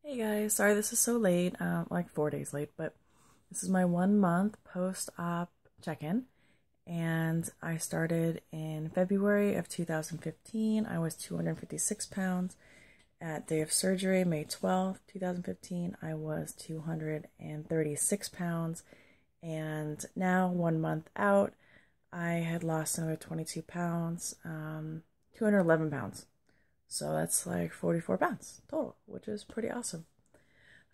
Hey guys, sorry this is so late, like 4 days late, but this is my 1 month post-op check-in, and I started in February of 2015. I was 256 pounds. At day of surgery, May 12th, 2015, I was 236 pounds, and now 1 month out, I had lost another 22 pounds, 211 pounds. So that's like 44 pounds total, which is pretty awesome.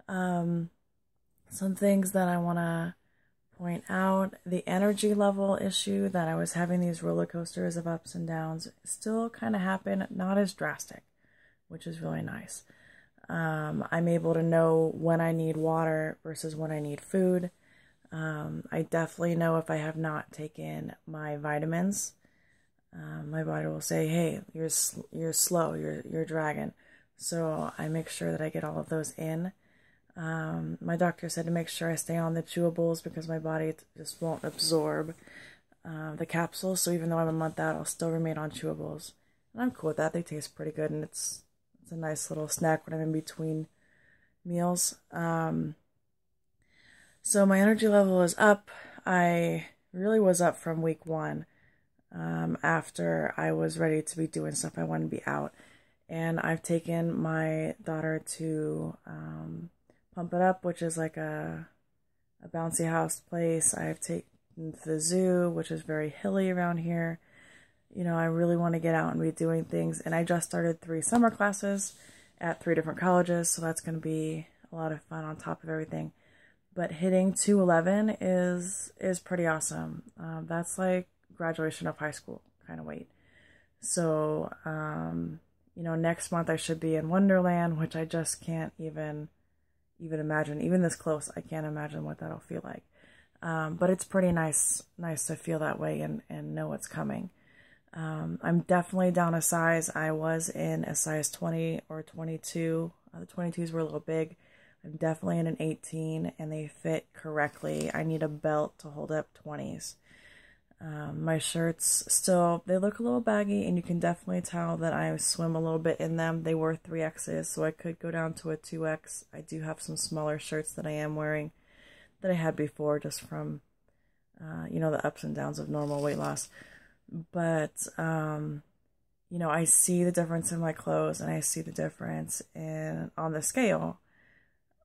Some things that I want to point out: the energy level issue that I was having, these roller coasters of ups and downs, still kind of happen, not as drastic, which is really nice. I'm able to know when I need water versus when I need food. I definitely know if I have not taken my vitamins. My body will say, "Hey, you're slow, you're dragging." So I make sure that I get all of those in. My doctor said to make sure I stay on the chewables because my body just won't absorb the capsules. So even though I'm a month out, I'll still remain on chewables, and I'm cool with that. They taste pretty good, and it's a nice little snack when I'm in between meals. So my energy level is up. I really was up from week one. After I was ready to be doing stuff, I wanted to be out. And I've taken my daughter to Pump It Up, which is like a bouncy house place. I've taken to the zoo, which is very hilly around here. You know, I really want to get out and be doing things. And I just started 3 summer classes at 3 different colleges, so that's going to be a lot of fun on top of everything. But hitting 211 is pretty awesome. That's like graduation of high school kind of weight. So, you know, next month I should be in Wonderland, which I just can't even imagine. Even this close, I can't imagine what that'll feel like. But it's pretty nice to feel that way and know what's coming. I'm definitely down a size. I was in a size 20 or 22. The 22s were a little big. I'm definitely in an 18, and they fit correctly. I need a belt to hold up 20s. My shirts still, they look a little baggy, and you can definitely tell that I swim a little bit in them. They were 3Xs, so I could go down to a 2X. I do have some smaller shirts that I am wearing that I had before, just from, you know, the ups and downs of normal weight loss. But, you know, I see the difference in my clothes, and I see the difference on the scale.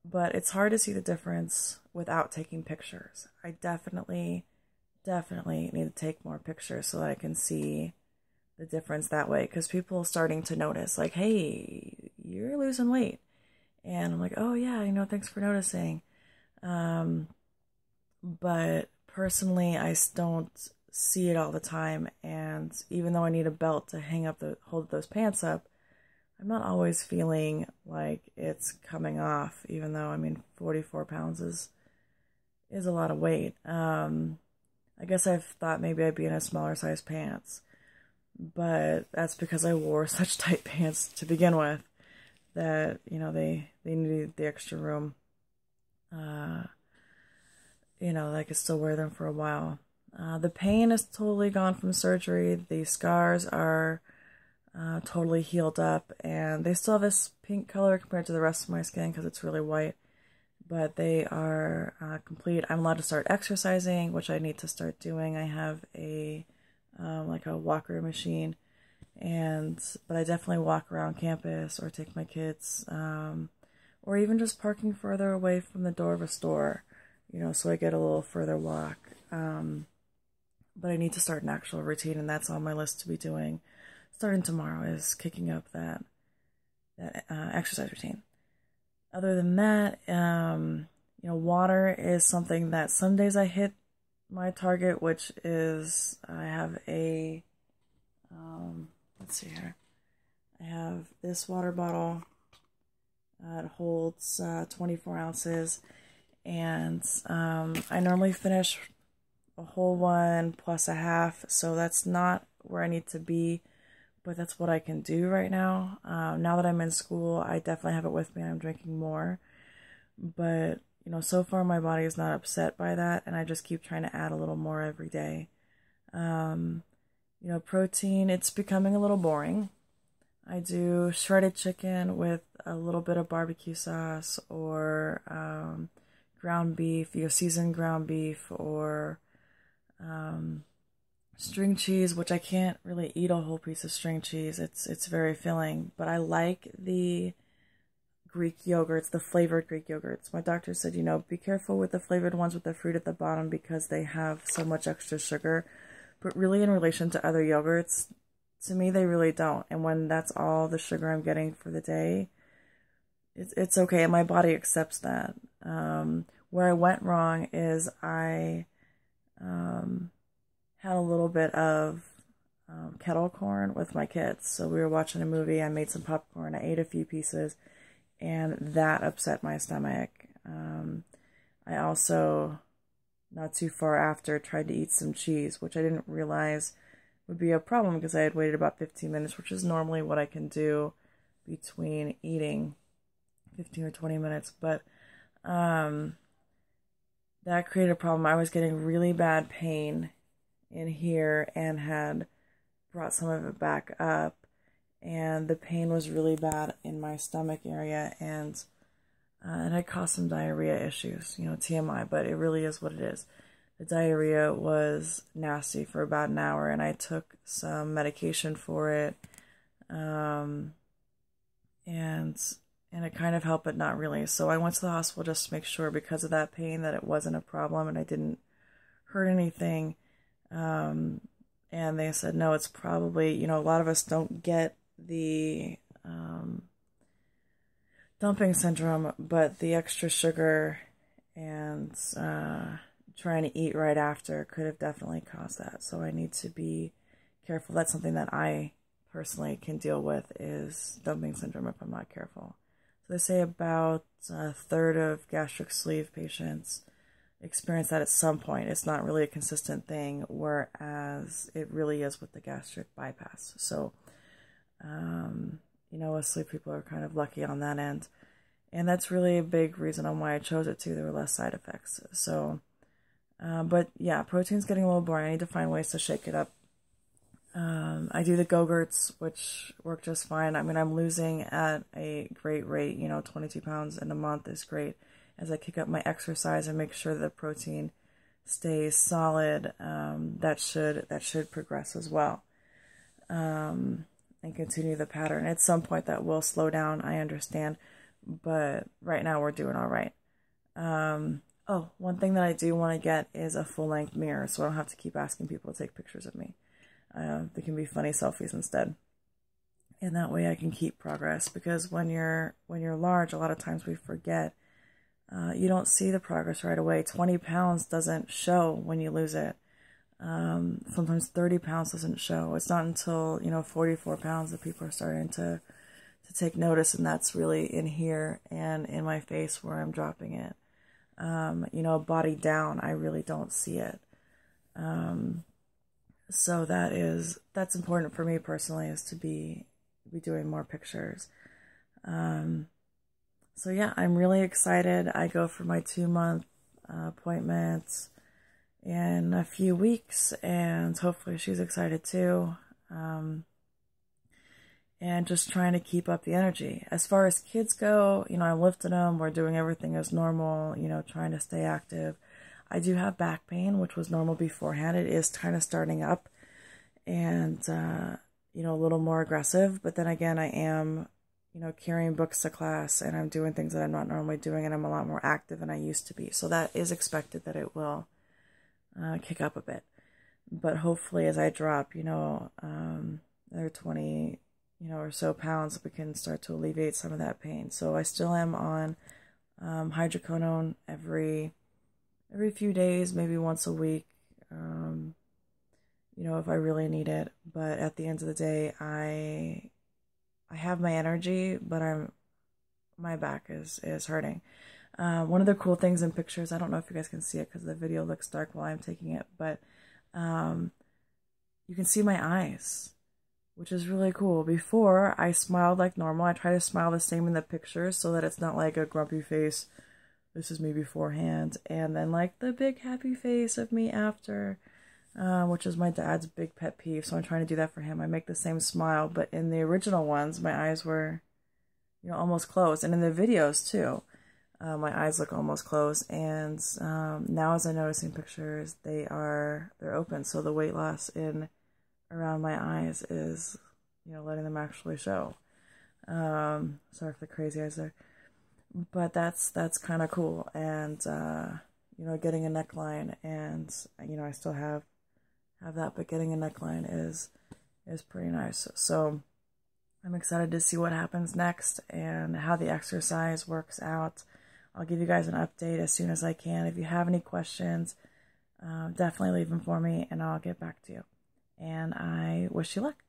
But it's hard to see the difference without taking pictures. I definitely need to take more pictures so that I can see the difference that way. Because people are starting to notice, like, hey, you're losing weight. And I'm like, oh yeah, you know, thanks for noticing. But personally, I don't see it all the time. And even though I need a belt to hold those pants up, I'm not always feeling like it's coming off, even though, I mean, 44 pounds is a lot of weight. I guess I've thought maybe I'd be in a smaller size pants, but that's because I wore such tight pants to begin with that, you know, they needed the extra room. You know, I could still wear them for a while. The pain is totally gone from surgery. The scars are totally healed up, and they still have this pink color compared to the rest of my skin because it's really white, but they are complete. I'm allowed to start exercising, which I need to start doing. I have like a walker machine, but I definitely walk around campus or take my kids, or even just parking further away from the door of a store, you know, so I get a little further walk. But I need to start an actual routine, and that's on my list to be doing starting tomorrow, is kicking up that exercise routine. Other than that, you know, water is something that some days I hit my target, which is I have a, let's see here. I have this water bottle. It holds 24 ounces, and I normally finish a whole one plus a half, so that's not where I need to be. But that's what I can do right now. Now that I'm in school, I definitely have it with me. I'm drinking more. But, you know, so far my body is not upset by that, and I just keep trying to add a little more every day. You know, protein, it's becoming a little boring. I do shredded chicken with a little bit of barbecue sauce, or ground beef, seasoned ground beef, or string cheese, which I can't really eat a whole piece of string cheese. It's very filling, but I like the Greek yogurts, the flavored Greek yogurts. My doctor said, be careful with the flavored ones with the fruit at the bottom because they have so much extra sugar. But really, in relation to other yogurts, to me, they really don't. And when that's all the sugar I'm getting for the day, it's okay, and my body accepts that. Where I went wrong is I had a little bit of kettle corn with my kids. So we were watching a movie, I made some popcorn, I ate a few pieces, and that upset my stomach. I also, not too far after, tried to eat some cheese, which I didn't realize would be a problem because I had waited about 15 minutes, which is normally what I can do between eating, 15 or 20 minutes. But that created a problem. I was getting really bad pain in here and had brought some of it back up, and the pain was really bad in my stomach area, and it had caused some diarrhea issues, TMI, but it really is what it is. The diarrhea was nasty for about an hour, and I took some medication for it, and it kind of helped, but not really. So I went to the hospital just to make sure, because of that pain, that it wasn't a problem and I didn't hurt anything. And they said, no, it's probably, a lot of us don't get the dumping syndrome, but the extra sugar and trying to eat right after could have definitely caused that. So I need to be careful. That's something that I personally can deal with, is dumping syndrome, if I'm not careful. So they say about a third of gastric sleeve patients experience that at some point. It's not really a consistent thing, whereas it really is with the gastric bypass. So, us sleep people are kind of lucky on that end. And that's really a big reason on why I chose it too. There were less side effects. So, but yeah, protein's getting a little boring. I need to find ways to shake it up. I do the Go-Gurts, which work just fine. I mean, I'm losing at a great rate. 22 pounds in a month is great. As I kick up my exercise and make sure that the protein stays solid, that should progress as well, and continue the pattern. At some point that will slow down, I understand, but right now we're doing all right. Oh, one thing that I do want to get is a full-length mirror, so I don't have to keep asking people to take pictures of me. They can be funny selfies instead, and that way I can keep progress. Because when you're large, a lot of times we forget. You don't see the progress right away. 20 pounds doesn't show when you lose it. Sometimes 30 pounds doesn't show. It's not until 44 pounds that people are starting to take notice, and that's really in here and in my face where I'm dropping it. Body down, I really don't see it. So that's important for me personally, is to be doing more pictures. So yeah, I'm really excited. I go for my 2-month appointment in a few weeks, and hopefully she's excited too. And just trying to keep up the energy. As far as kids go, I'm lifting them. We're doing everything as normal, trying to stay active. I do have back pain, which was normal beforehand. It is kind of starting up and, a little more aggressive. But then again, I am, carrying books to class, and I'm doing things that I'm not normally doing, and I'm a lot more active than I used to be. So that is expected that it will kick up a bit. But hopefully as I drop, another 20, or so pounds, we can start to alleviate some of that pain. So I still am on hydrocodone every few days, maybe once a week, if I really need it. But at the end of the day, I have my energy, but my back is hurting. One of the cool things in pictures, I don't know if you guys can see it because the video looks dark while I'm taking it, but you can see my eyes, which is really cool. Before, I smiled like normal. I try to smile the same in the pictures so that it's not like a grumpy face. This is me beforehand, and then like the big happy face of me after. which is my dad's big pet peeve. So I'm trying to do that for him. I make the same smile, but in the original ones, my eyes were, you know, almost closed. And in the videos too, my eyes look almost closed. And now as I'm noticing pictures, they're open. So the weight loss in around my eyes is, you know, letting them actually show. Sorry for the crazy eyes there. But that's kind of cool. And, you know, getting a neckline, and, you know, I still have that, but getting a neckline is pretty nice. So I'm excited to see what happens next and how the exercise works out. I'll give you guys an update as soon as I can. If you have any questions, definitely leave them for me and I'll get back to you. And I wish you luck.